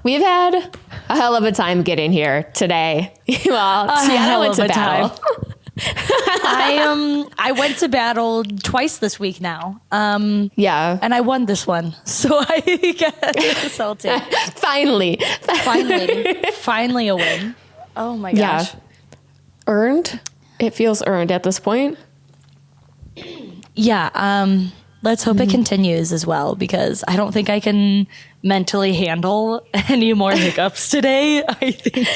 We've had a hell of a time getting here today. Well, Tiana went to battle. I went to battle twice this week now. Yeah. And I won this one. So I get salty. Finally a win. Oh my gosh. Yeah. Earned? It feels earned at this point. Yeah. Let's hope it continues as well, because I don't think I can mentally handle any more hiccups today. I think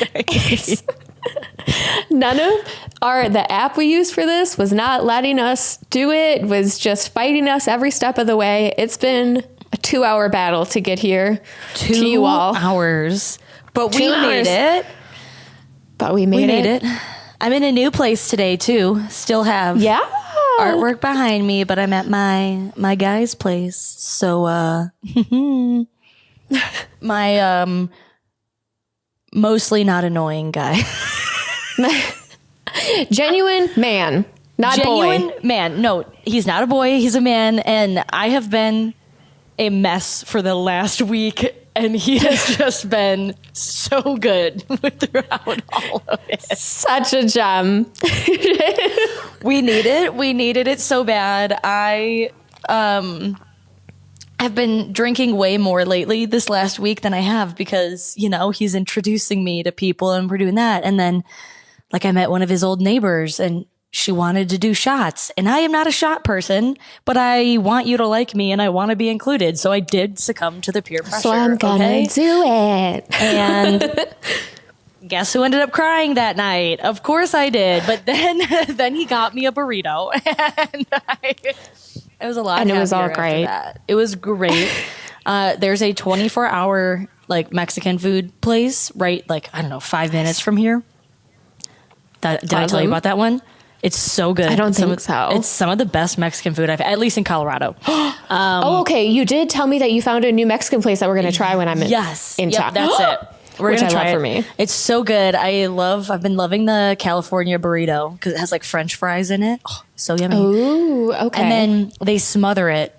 None of the app we used for this was not letting us do it, was just fighting us every step of the way. It's been a 2-hour battle to get here to you all. 2 hours. But we made it. But we made it. I'm in a new place today too. Still have artwork behind me, but I'm at my guy's place. So my mostly not annoying guy. Genuine man, not Genuine boy. man. No, he's not a boy. He's a man. And I have been a mess for the last week. And he has just been so good throughout all of it. Such a gem. We need it. We needed it so bad. I have been drinking way more lately this last week than I have, because, you know, he's introducing me to people and we're doing that. And then, like, I met one of his old neighbors and she wanted to do shots, and I am not a shot person, but I want you to like me and I want to be included. So I did succumb to the peer pressure. So I'm gonna do it. And guess who ended up crying that night? Of course I did. But then he got me a burrito, and it was a lot. And it was all great. It was great. There's a 24-hour like Mexican food place right, like, I don't know, 5 minutes from here. Did I tell you about that one? It's so good. I don't think so. It's some of the best Mexican food I've had, at least in Colorado. Okay. You did tell me that you found a new Mexican place that we're going to try when I'm in town. That's it. We're going to try it. For me. It's so good. I've been loving the California burrito because it has like French fries in it. Oh, so yummy. Ooh, okay. And then they smother it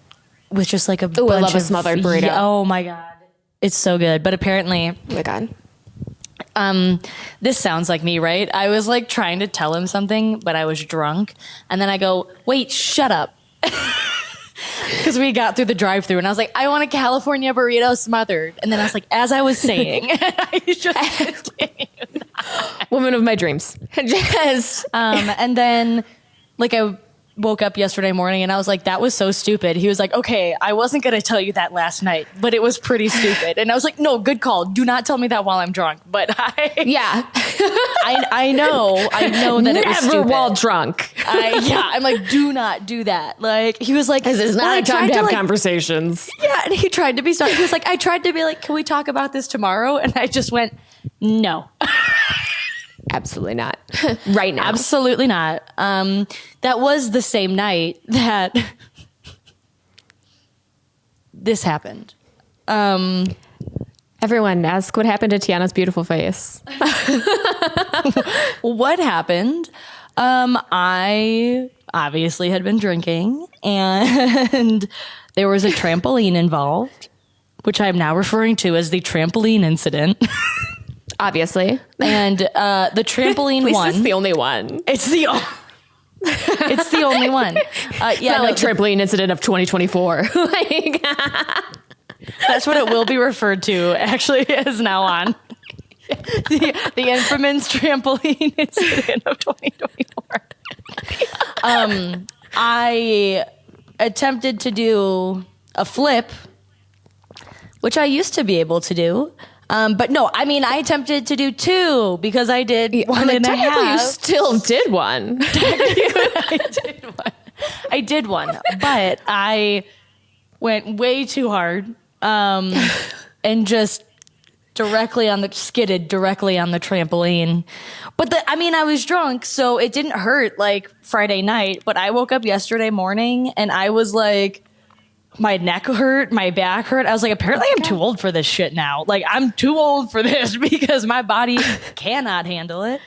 with just like a bunch I love of a smothered burrito. Oh my God. It's so good. But apparently, oh my God. This sounds like me, right? I was like trying to tell him something, but I was drunk. And then I go, wait, shut up. Because we got through the drive-thru and I was like, I want a California burrito smothered. And then I was like, as I was saying, I just continued. Woman of my dreams. Yes. And then like I woke up yesterday morning and I was like, that was so stupid. He was like, okay, I wasn't going to tell you that last night, but it was pretty stupid. And I was like, no, good call. Do not tell me that while I'm drunk. But I know that it was stupid. Never while drunk. I'm like, do not do that. Like, he was like, this is not a time to have conversations. Yeah. And he tried to be smart. He was like, I tried to be like, can we talk about this tomorrow? And I just went, no. Absolutely not. Right now. Absolutely not. That was the same night that this happened. Everyone, ask what happened to Tiana's beautiful face. What happened? I obviously had been drinking, and there was a trampoline involved, which I'm now referring to as the trampoline incident. Obviously. And the trampoline one. It's the only one. It's the only one. Trampoline incident of 2024. That's what it will be referred to, actually, as now on. The infamous trampoline incident of 2024. I attempted to do a flip, which I used to be able to do. But no, I mean, I attempted to do two because I did one and a half. You still did one. I did one, but I went way too hard and just skidded directly on the trampoline. But I was drunk, so it didn't hurt like Friday night. But I woke up yesterday morning and I was like, my neck hurt, my back hurt. I was like, apparently I'm too old for this shit now. Like, I'm too old for this because my body cannot handle it.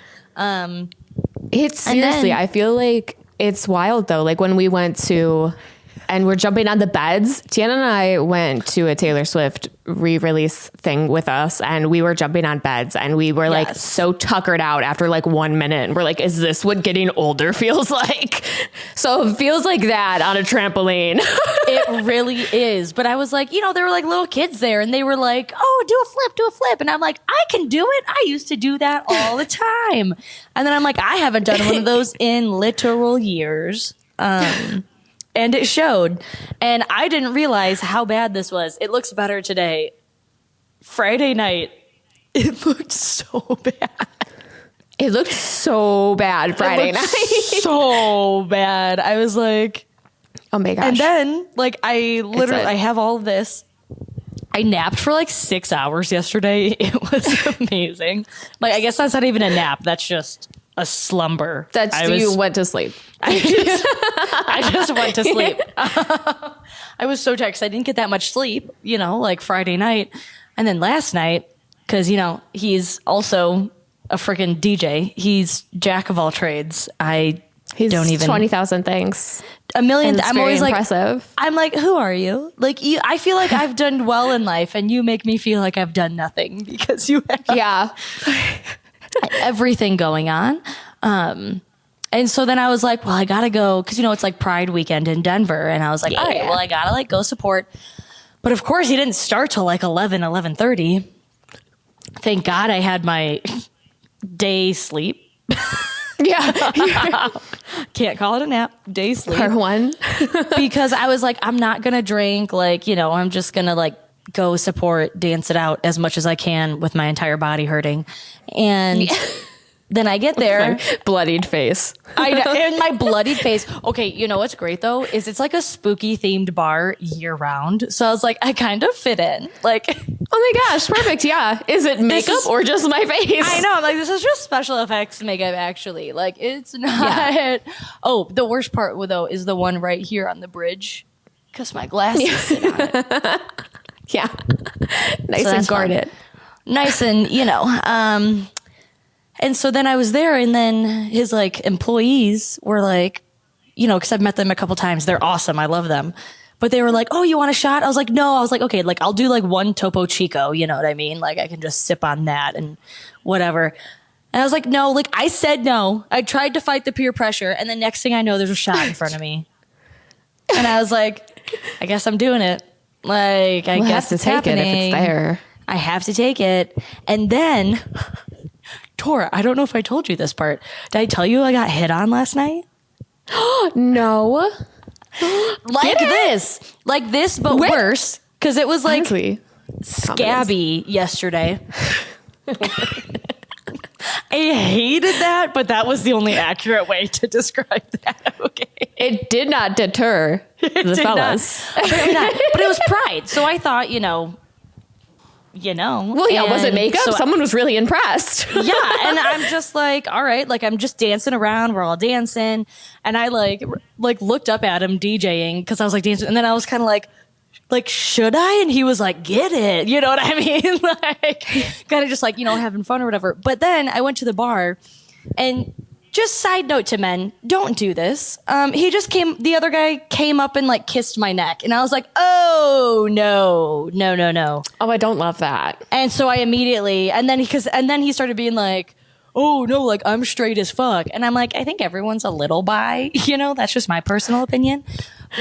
It's seriously, I feel like it's wild though. Like when we went to and we're jumping on the beds. Tiana and I went to a Taylor Swift re-release thing with us, and we were jumping on beds, and we were like so tuckered out after like 1 minute. And we're like, is this what getting older feels like? So it feels like that on a trampoline. It really is. But I was like, you know, there were like little kids there, and they were like, oh, do a flip. And I'm like, I can do it. I used to do that all the time. And then I'm like, I haven't done one of those in literal years. And it showed. And I didn't realize how bad this was. It looks better today. Friday night, it looked so bad. It looked so bad Friday night. So bad. I was like, oh my gosh. and then like I have all of this. I napped for like 6 hours yesterday. It was amazing. Like, I guess that's not even a nap. That's just a slumber. You went to sleep. I just went to sleep. I was so tired because I didn't get that much sleep, you know, like Friday night. And then last night, because, you know, he's also a freaking DJ. He's jack of all trades. He's 20,000 things. A million. I'm always impressive. I'm like, who are you? Like, I feel like I've done well in life, and you make me feel like I've done nothing because you have everything going on. And so then I was like, well, I gotta go because, you know, it's like Pride weekend in Denver, and I was like, all right, well, I gotta like go support. But of course, he didn't start till like 11:30. Thank God I had my day sleep. Yeah. Can't call it a nap. Day sleep. Part one. Because I was like, I'm not going to drink. Like, you know, I'm just going to like go support, dance it out as much as I can with my entire body hurting. And then I get there. My bloodied face. And my bloodied face. Okay, you know what's great though is it's like a spooky themed bar year round. So I was like, I kind of fit in. Like, oh my gosh, perfect. Yeah. Is it makeup or just my face? I know. I'm like, this is just special effects makeup actually. Like, it's not. Yeah. Oh, the worst part though is the one right here on the bridge because my glasses sit on it. Yeah. Nice and guarded. Nice and, you know, and so then I was there, and then his like employees were like, you know, because I've met them a couple times. They're awesome. I love them. But they were like, oh, you want a shot? I was like, no. I was like, okay, like I'll do like one Topo Chico. You know what I mean? Like I can just sip on that and whatever. And I was like, no, like I said no. I tried to fight the peer pressure. And the next thing I know, there's a shot in front of me. And I was like, I guess I'm doing it. Like, I guess it's happening. It if it's there. I have to take it. And then... Tora, I don't know if I told you this part. Did I tell you I got hit on last night? No. Like this, but worse. Because it was like scabby yesterday. I hated that, but that was the only accurate way to describe that. Okay. It did not deter the fellas. Apparently not. But it was Pride. So I thought, you know. Well, yeah, was it makeup? So someone was really impressed. Yeah, and I'm just like, all right, like I'm just dancing around. We're all dancing, and I like looked up at him DJing because I was like dancing, and then I was kind of like, should I? And he was like, get it, you know what I mean? Like, kind of just like, you know, having fun or whatever. But then I went to the bar, and just side note to men, don't do this. The other guy came up and like kissed my neck, and I was like, oh no. Oh, I don't love that. And so I immediately, and then he started being like, oh no, like I'm straight as fuck. And I'm like, I think everyone's a little bi, you know, that's just my personal opinion.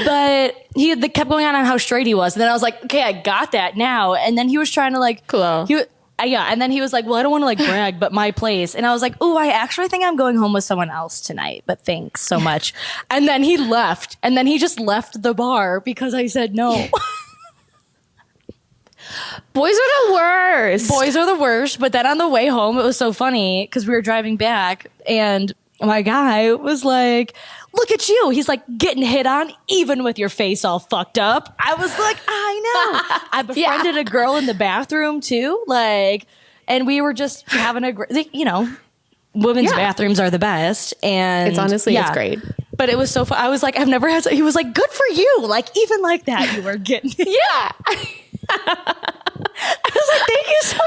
But he kept going on how straight he was. And then I was like, okay, I got that now. And then he was trying to like, cool. And then he was like, well, I don't want to like brag, but my place. And I was like, oh, I actually think I'm going home with someone else tonight, but thanks so much. And then he left. And then he just left the bar because I said no. Boys are the worst. Boys are the worst. But then on the way home, it was so funny because we were driving back and my guy was like, look at you. He's like getting hit on even with your face all fucked up. I was like, I know. I befriended a girl in the bathroom too. Like, and we were just having you know, women's bathrooms are the best. And it's honestly, it's great. But it was so fun. I was like, I've never had, he was like, good for you. Like, even like that, you were getting, I was like, thank you so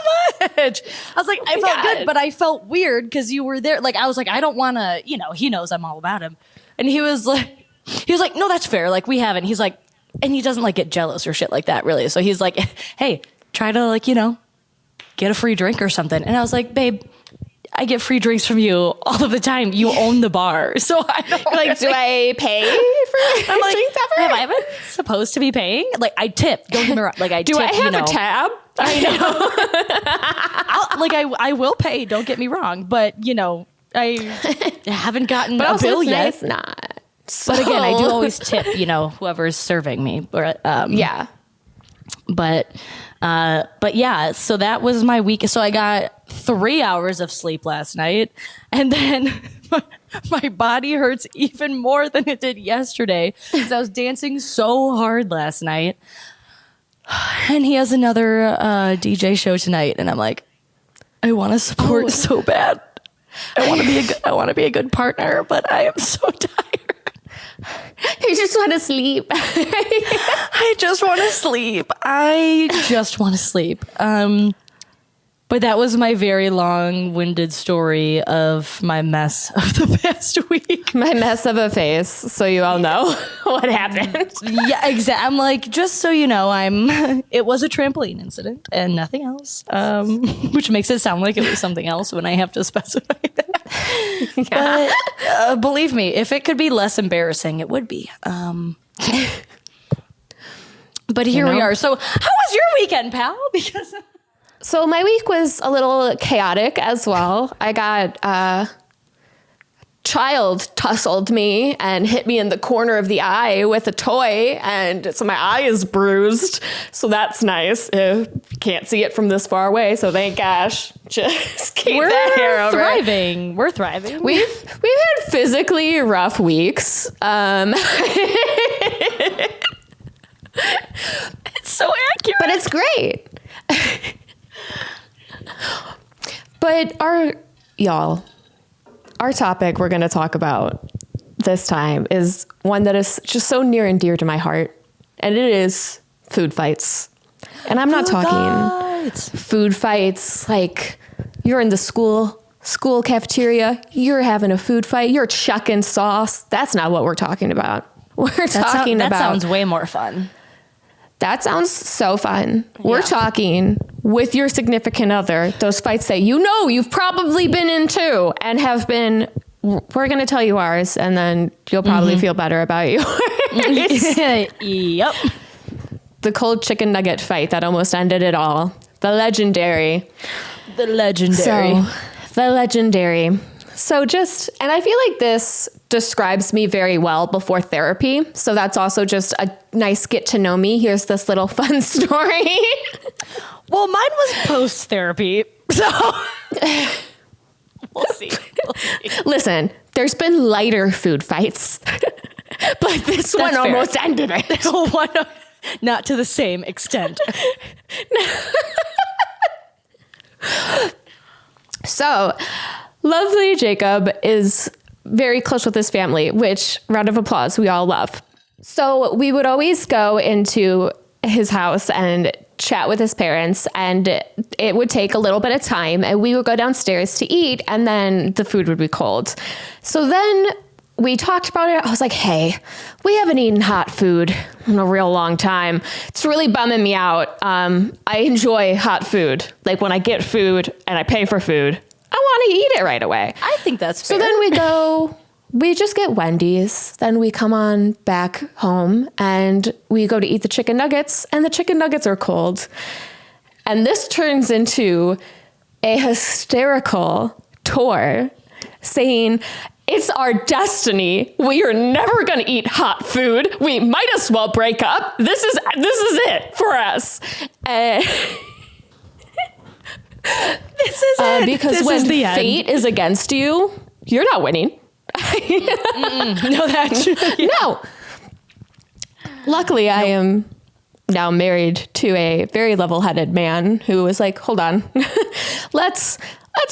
much. I was like, I felt good, but I felt weird because you were there. Like, I was like, I don't want to, you know, he knows I'm all about him. And he was like, he was like, no, that's fair. Like we haven't. He's like, and he doesn't like get jealous or shit like that, really. So he's like, hey, try to like, get a free drink or something. And I was like, babe, I get free drinks from you all of the time. You own the bar. So I don't like, do I pay for I'm like, drinks ever? have I been supposed to be paying? Like I tip. Don't get me wrong. Like I do tip, I have a tab? I know. I will pay. Don't get me wrong. But I haven't gotten but a also bill it's yet. nice not. So. But again, I do always tip, whoever's serving me. Or, yeah. But yeah, so that was my week. So I got 3 hours of sleep last night, and then my body hurts even more than it did yesterday because I was dancing so hard last night. And he has another DJ show tonight, and I'm like, I want to support so bad. I want to be a good partner, but I am so tired. You just want to sleep. I just want to sleep. But that was my very long-winded story of my mess of the past week. My mess of a face, so you all know what happened. Yeah, exactly. I'm like, just so you know, it was a trampoline incident and nothing else, which makes it sound like it was something else when I have to specify that. Yeah. But believe me, if it could be less embarrassing, it would be. But here we are. So how was your weekend, pal? Because... So my week was a little chaotic as well. I got child tussled me and hit me in the corner of the eye with a toy, and so my eye is bruised. So that's nice. Can't see it from this far away, so thank gosh. Just keep that hair over. We're thriving. We've had physically rough weeks. It's so accurate, but it's great. But our topic we're going to talk about this time is one that is just so near and dear to my heart, and it is food fights. And I'm not talking food fights like you're in the school cafeteria, you're having a food fight, you're chucking sauce. That's not what we're talking about. That sounds way more fun. That sounds so fun. Yeah. We're talking with your significant other, those fights that you've probably been into and have been. We're going to tell you ours, and then you'll probably feel better about yours. Yep. The cold chicken nugget fight that almost ended it all. The legendary. So, the legendary. So and I feel like this describes me very well before therapy. So that's also just a nice get to know me. Here's this little fun story. Well, mine was post therapy. So we'll see. Listen, there's been lighter food fights, but this one almost ended it. Not to the same extent. So, lovely Jacob is very close with his family, which, round of applause, we all love. So we would always go into his house and chat with his parents, and it would take a little bit of time, and we would go downstairs to eat, and then the food would be cold. So then we talked about it. I was like, hey, we haven't eaten hot food in a real long time. It's really bumming me out. I enjoy hot food. Like when I get food and I pay for food, I want to eat it right away. I think that's fair. So then we just get Wendy's. Then we come on back home and we go to eat the chicken nuggets, and the chicken nuggets are cold. And this turns into a hysterical tour saying, it's our destiny. We are never going to eat hot food. We might as well break up. This is it for us. This is it. Because this when is the fate is against you, you're not winning. No, that's no. Luckily, I am now married to a very level-headed man who was like, hold on, let's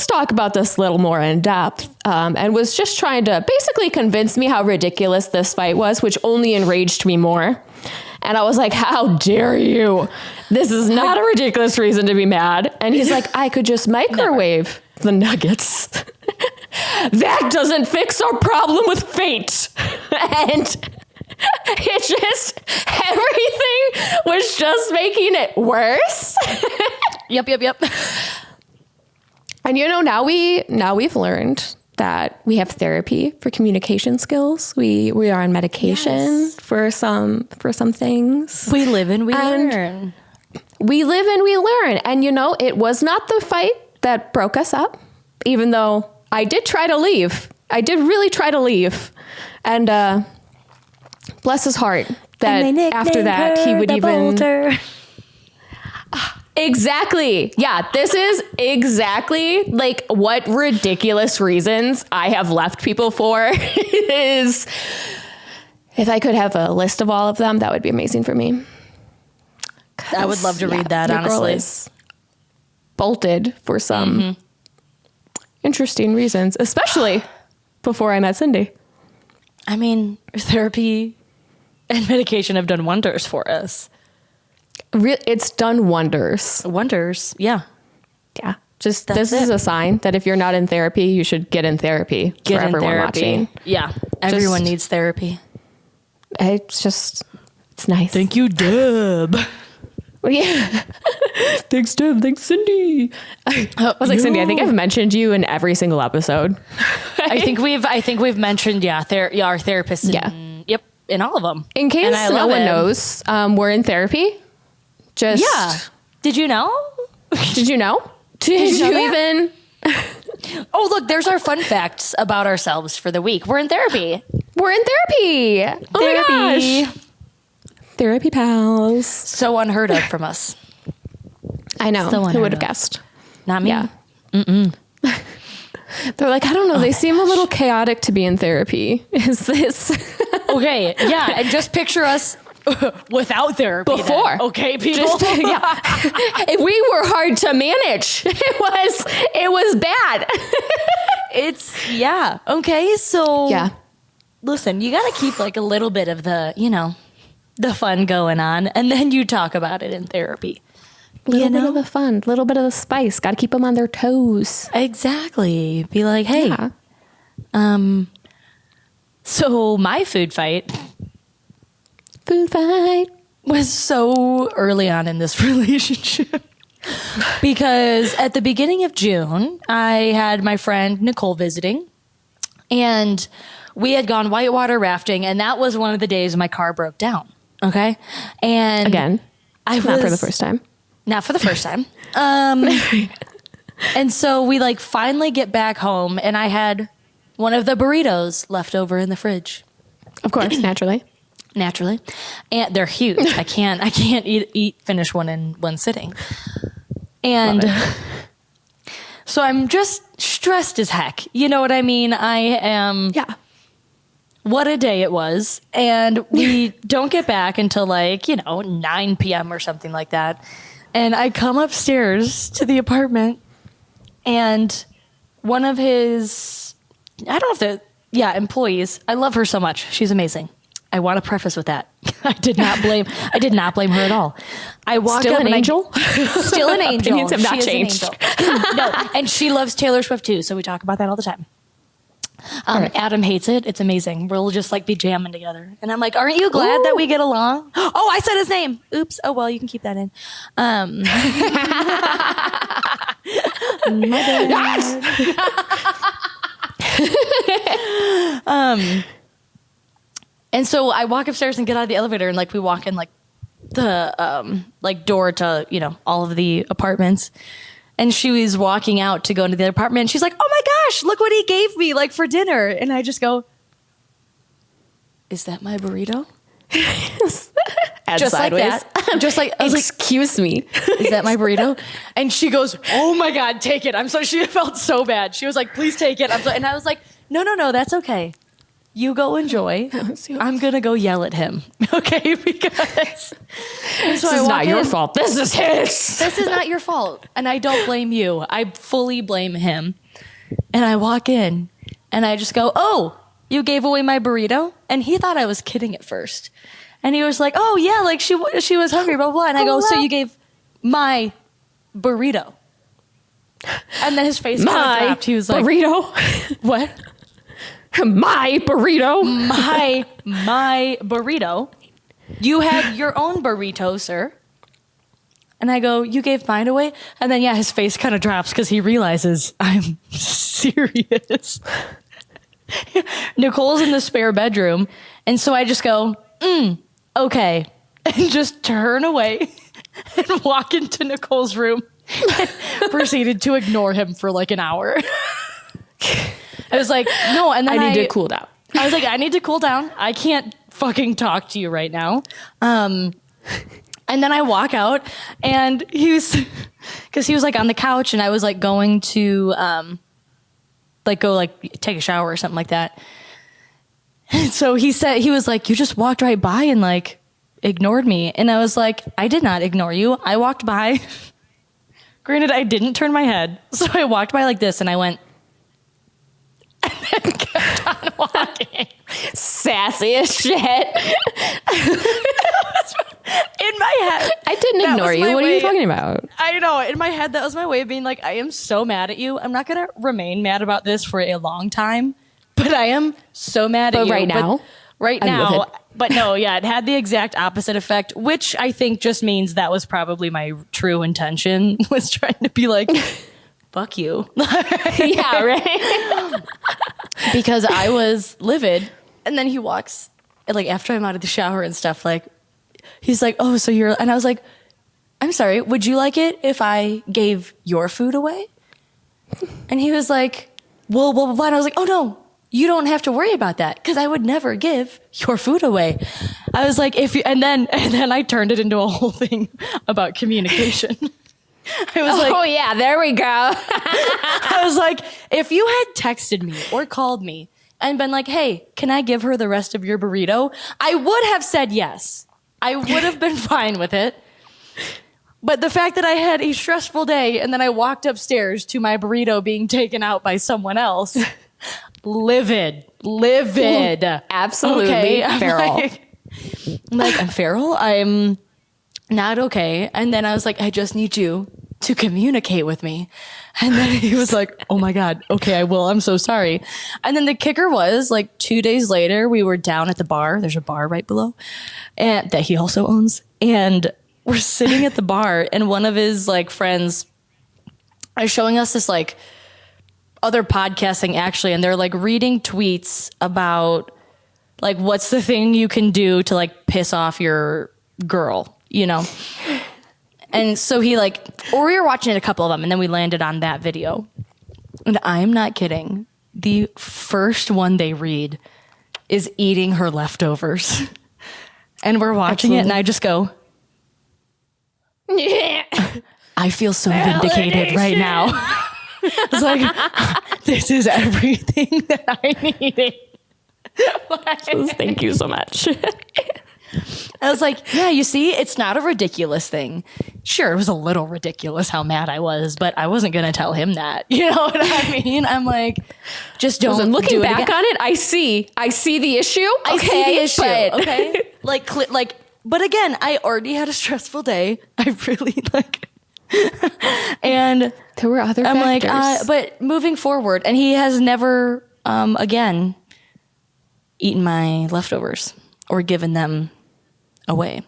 talk about this a little more in depth, and was just trying to basically convince me how ridiculous this fight was, which only enraged me more. And I was like, how dare you? This is not a ridiculous reason to be mad. And he's like, I could just microwave the nuggets. That doesn't fix our problem with fate. And It just, everything was just making it worse. Yep. And now we've learned that we have therapy for communication skills. We are on medication for some things. We live and we learn. We live and we learn. And it was not the fight that broke us up, even though I did try to leave. I did really try to leave. And bless his heart that after that he would even... Bolter. Exactly. Yeah, this is exactly like what ridiculous reasons I have left people for. Is if I could have a list of all of them, that would be amazing for me. I would love to read that, your honestly. Girl is bolted for some interesting reasons, especially before I met Cindy. I mean, therapy and medication have done wonders for us. It's done wonders. Wonders, yeah. Yeah. This is a sign that if you're not in therapy, you should get in therapy. Get for in everyone therapy. Watching. Yeah. Everyone needs therapy. It's nice. Thank you, Deb. Yeah. Thanks, Deb. Thanks, Cindy. I was like, Cindy, I think I've mentioned you in every single episode. I think we've mentioned, our therapists. Yep. In all of them. In case no one knows, we're in therapy. Did you know? Did you know? Did you even? Oh, look, there's our fun facts about ourselves for the week. We're in therapy. We're in therapy. Oh my gosh. Therapy pals. So unheard of from us. I know. So who would have guessed? Not me. Yeah. They're like, I don't know. They seem a little chaotic to be in therapy. Is this? Okay. Yeah. And just picture us without therapy before. Then. Okay, people. We were hard to manage. It was bad. Okay, so listen, you got to keep like a little bit of the the fun going on, and then you talk about it in therapy. Little bit of the fun, little bit of the spice. Got to keep them on their toes. Exactly. Be like, hey, so my food fight was so early on in this relationship because at the beginning of June, I had my friend Nicole visiting, and we had gone whitewater rafting, and that was one of the days my car broke down. Okay. And again, not for the first time. Not for the first time. And so we like finally get back home, and I had one of the burritos left over in the fridge. Of course, naturally. And they're huge. I can't finish one in one sitting. And so I'm just stressed as heck. You know what I mean? I am. Yeah. What a day it was. And we don't get back until 9 p.m. or something like that. And I come upstairs to the apartment, and one of his, employees, I love her so much. She's amazing. I want to preface with that. I did not blame her at all. I walk still up an angel? Still an angel. Opinions have not changed. No, and she loves Taylor Swift too, so we talk about that all the time. Right. Adam hates it. It's amazing. We'll just be jamming together. And I'm like, aren't you glad that we get along? Oh, I said his name. Oops. Oh, well, you can keep that in. My bad. And so I walk upstairs and get out of the elevator, and we walk in the door to, all of the apartments. And she was walking out to go into the apartment, and she's like, oh my gosh, look what he gave me for dinner. And I just go, is that my burrito? Just sideways. Like that. Just like, I was excuse me. Is that my burrito? And she goes, oh my God, take it. She felt so bad. She was like, please take it. And I was like, no, that's okay. You go enjoy. I'm going to go yell at him. Okay? Because this is not your fault. This is his. This is not your fault. And I don't blame you. I fully blame him. And I walk in and I just go, oh, you gave away my burrito? And he thought I was kidding at first. And he was like, oh yeah, she was hungry, blah, blah, blah. And I go, so you gave my burrito? And then his face kind of dropped. He was like, burrito? What? My burrito. My burrito. You had your own burrito, sir. And I go, you gave mine away? And then, his face kind of drops because he realizes I'm serious. Nicole's in the spare bedroom. And so I just go, okay. And just turn away and walk into Nicole's room and proceeded to ignore him for like an hour. I was like, no. And then I need to cool down. I was like, I need to cool down. I can't fucking talk to you right now. And then I walk out and he was like on the couch and I was like going to, go take a shower or something like that. And so he was like, you just walked right by and like ignored me. And I was like, I did not ignore you. I walked by. Granted, I didn't turn my head. So I walked by like this and I went, and then kept on walking. Sassy as shit. In my head. I didn't ignore you. What are you talking about? I know. In my head, that was my way of being like, I am so mad at you. I'm not going to remain mad about this for a long time, but I am so mad at you. Right now? Right now. But no, it had the exact opposite effect, which I think just means that was probably my true intention, was trying to be like, fuck you. Yeah, right? Because I was livid. And then he walks, like after I'm out of the shower and stuff, like, he's like, oh, so you're, and I was like, I'm sorry, would you like it if I gave your food away? And he was like, well, blah, blah, blah. And I was like, oh no, you don't have to worry about that because I would never give your food away. I was like, and then I turned it into a whole thing about communication. I was like, oh yeah, there we go. I was like, if you had texted me or called me and been like, hey, can I give her the rest of your burrito? I would have said yes. I would have been fine with it. But the fact that I had a stressful day and then I walked upstairs to my burrito being taken out by someone else, livid. Absolutely okay? feral. I'm feral. I'm not okay. And then I was like, I just need you to communicate with me. And then he was like, oh my God, okay, I will. I'm so sorry. And then the kicker was like 2 days later, we were down at the bar. There's a bar right below and that he also owns. And we're sitting at the bar and one of his like friends is showing us this like other podcasting actually. And they're like reading tweets about like, what's the thing you can do to like piss off your girl, you know? And so we were watching a couple of them and then we landed on that video. And I'm not kidding. The first one they read is eating her leftovers. And we're watching it and I just go, Yeah. I feel so vindicated right now. It's like, this is everything that I needed. Thank you so much. I was like, yeah, you see, it's not a ridiculous thing. Sure, it was a little ridiculous how mad I was, but I wasn't going to tell him that. You know what I mean? I'm like, just don't Listen, looking do it back again. on it, I see the issue. I see the issue. But Okay. But again, I already had a stressful day. I really and there were other I'm factors. but moving forward, and he has never, again, eaten my leftovers or given them away.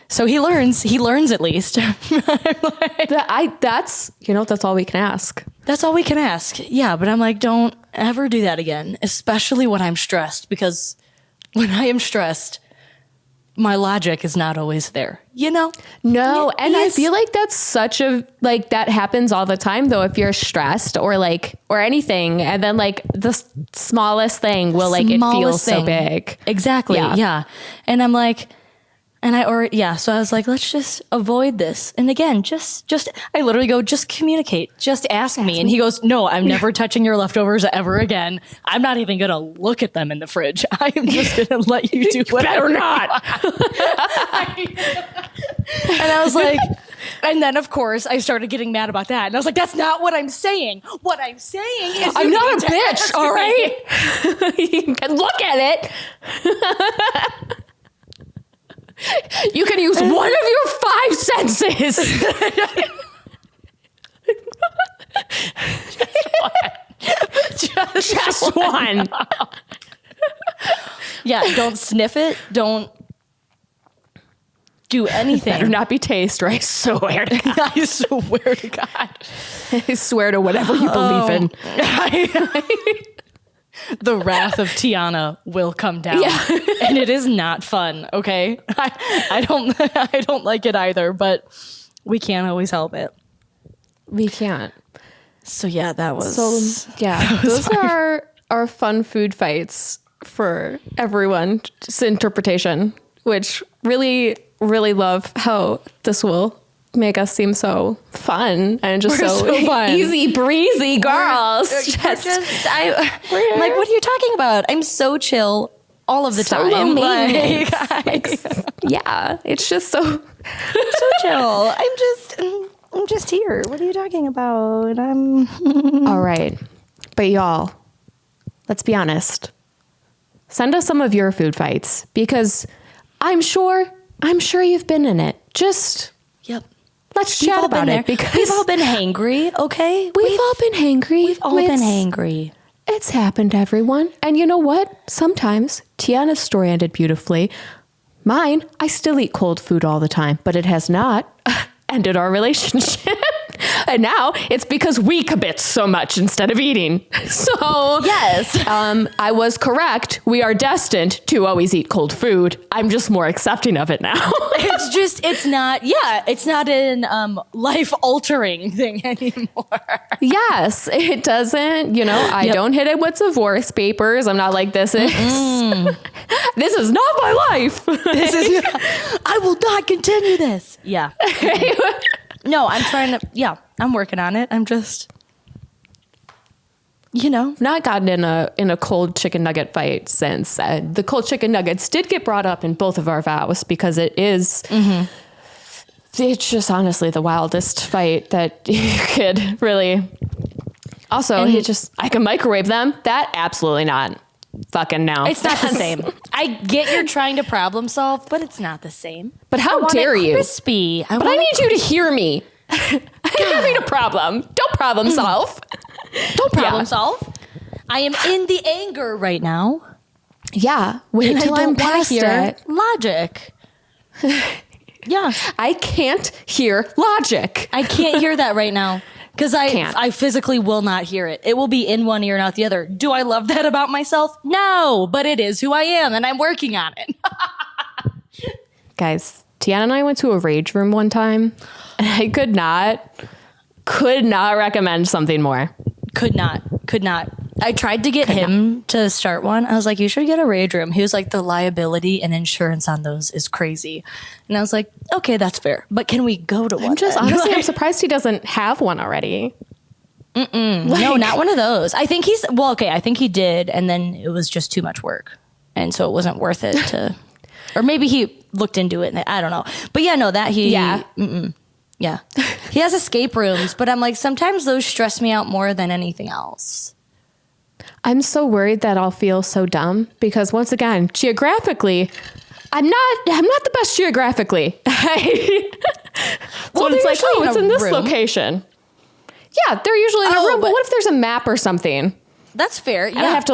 So he learns at least. That's all we can ask. That's all we can ask. Yeah. But I'm like, don't ever do that again, especially when I'm stressed, because when I am stressed, my logic is not always there, you know? No. And Yes. I feel like that's that happens all the time though. If you're stressed or anything, and then the smallest thing will it feels so big. Exactly. Yeah. And I'm like, so I was like, let's just avoid this. And again, I literally go, just communicate, just ask me. And he goes, no, I'm never touching your leftovers ever again. I'm not even going to look at them in the fridge. I am just going to let you do whatever. Better not. And I was like, and then of course I started getting mad about that. And I was like, that's not what I'm saying. What I'm saying is I'm not a bitch. All right. You can look at it. You can use one of your 5 senses. Just one. Yeah, don't sniff it. Don't do anything. Better not be taste, or I swear to God. I swear to God. I swear to whatever you believe in. The wrath of Tiana will come down. Yeah. And it is not fun, okay? I don't like it either, but we can't always help it. We can't. So yeah, that was those are our fun food fights for everyone's interpretation, which really, really love how this will make us seem so fun and just so fun. Easy breezy girls. I'm like, what are you talking about? I'm so chill all of the time. Yeah, it's just so chill. I'm just here. What are you talking about? All right. But y'all, let's be honest. Send us some of your food fights, because I'm sure you've been in it. Just let's chat about it, because we've all been hangry, okay? We've all been hangry. We've all been hangry. It's happened, everyone. And you know what? Sometimes Tiana's story ended beautifully. Mine, I still eat cold food all the time, but it has not ended our relationship. And now it's because we kibitz so much instead of eating. So yes, I was correct. We are destined to always eat cold food. I'm just more accepting of it now. it's not an life altering thing anymore. Yes, it doesn't. I don't hit it with divorce papers. I'm not like, this is this is not my life. I will not continue this. Yeah. No, I'm trying to, I'm working on it. I'm just, not gotten in a cold chicken nugget fight since. The cold chicken nuggets did get brought up in both of our vows, because it is, it's just honestly the wildest fight that you could really. Also, I can microwave them. That absolutely not. Fucking no. It's not the same. I get you're trying to problem solve, but it's not the same. But how dare you? Crispy. But I need you to hear me. I'm having a problem. Don't problem solve. Don't problem solve. I am in the anger right now. Yeah. Wait till I'm past it. Logic. Yeah. I can't hear logic. I can't hear that right now. Because I physically will not hear it. It will be in one ear, not the other. Do I love that about myself? No, but it is who I am, and I'm working on it. Guys, Tiana and I went to a rage room one time, and I could not recommend something more. Could not. I tried to get him to start one. I was like, you should get a rage room. He was like, the liability and insurance on those is crazy. And I was like, okay, that's fair. But can we go to one? Honestly, I'm surprised he doesn't have one already. No, not one of those. I think I think he did. And then it was just too much work. And so it wasn't worth it to, or maybe he looked into it and I don't know. But yeah, he has escape rooms, but I'm like, sometimes those stress me out more than anything else. I'm so worried that I'll feel so dumb, because once again, geographically, I'm not the best geographically. So it's like, it's in this location. Yeah, they're usually in a room, but what if there's a map or something? That's fair. Yeah. And I have to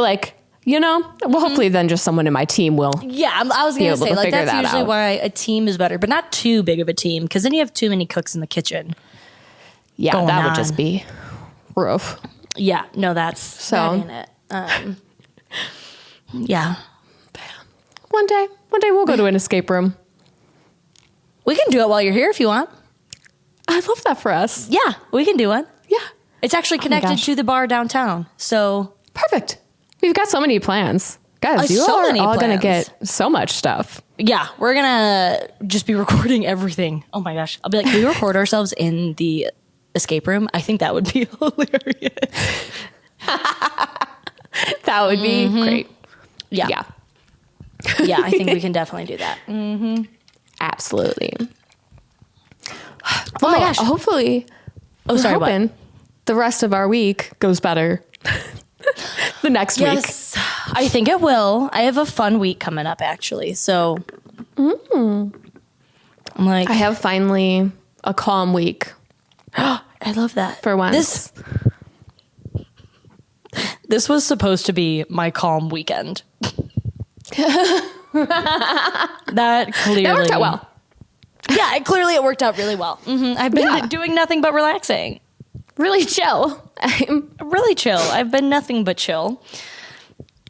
hopefully then just someone in my team will. Yeah, I was going to say, like, that's usually why a team is better, but not too big of a team, because then you have too many cooks in the kitchen. Yeah, that would just be rough. Yeah, no, that ain't it. Yeah. One day we'll go to an escape room. We can do it while you're here if you want. I love that for us. Yeah, we can do one. Yeah. It's actually connected to the bar downtown, so. Perfect. We've got so many plans. Guys, you are all going to get so much stuff. Yeah, we're going to just be recording everything. Oh my gosh. I'll be like, can we record ourselves in the escape room? I think that would be hilarious. That would be great. Yeah. Yeah, I think we can definitely do that. Mm-hmm. Absolutely. Oh my gosh. Hopefully, what? The rest of our week goes better. The next week. Yes, I think it will. I have a fun week coming up, actually. So, I'm like, I have finally a calm week. I love that For once. This was supposed to be my calm weekend. That worked out well. Yeah, clearly it worked out really well. I've been doing nothing but relaxing. Really chill. Really chill. I've been nothing but chill.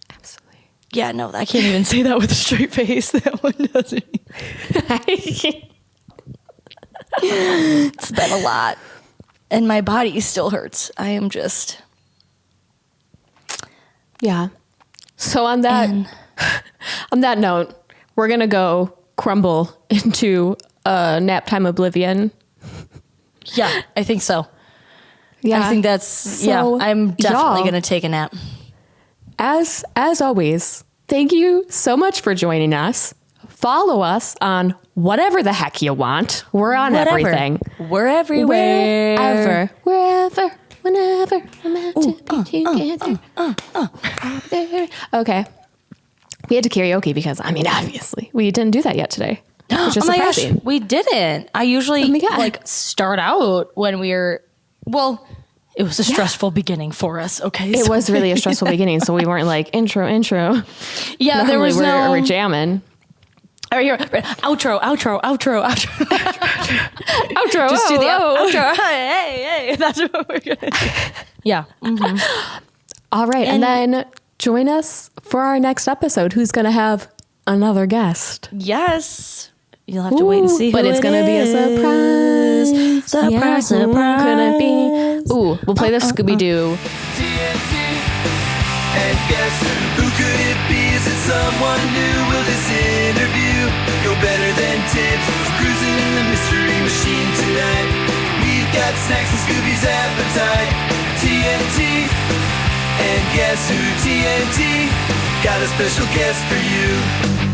Absolutely. Yeah, no, I can't even say that with a straight face. That one doesn't. It's been a lot. And my body still hurts. I am just... Yeah. So on that note, we're going to go crumble into nap time oblivion. Yeah, I think so. Yeah. I think that's, I'm definitely going to take a nap. As always, thank you so much for joining us. Follow us on whatever the heck you want. We're on everything. We're everywhere. Wherever, whenever we're meant to be together. Okay. We had to karaoke because, obviously, we didn't do that yet today. Which is surprising. Gosh, we didn't. I usually start out when we're, it was a stressful beginning for us. Okay. It was really a stressful beginning. So we weren't like intro. Yeah, normally there was we're jamming. Or here, outro. Outro. Just do the outro. Hey. That's what we're going to do. Yeah. All right. And then join us for our next episode. Who's going to have another guest? Yes. You'll have to wait and see who but it's going to be a surprise. Surprise. Who could it be? Ooh, we'll play the Scooby-Doo. TNT. And guess who could it be? Is it someone new? Will this interview go better than tips? Cruising in the mystery machine tonight. We've got snacks and Scooby's appetite. TNT. And guess who? TNT got a special guest for you.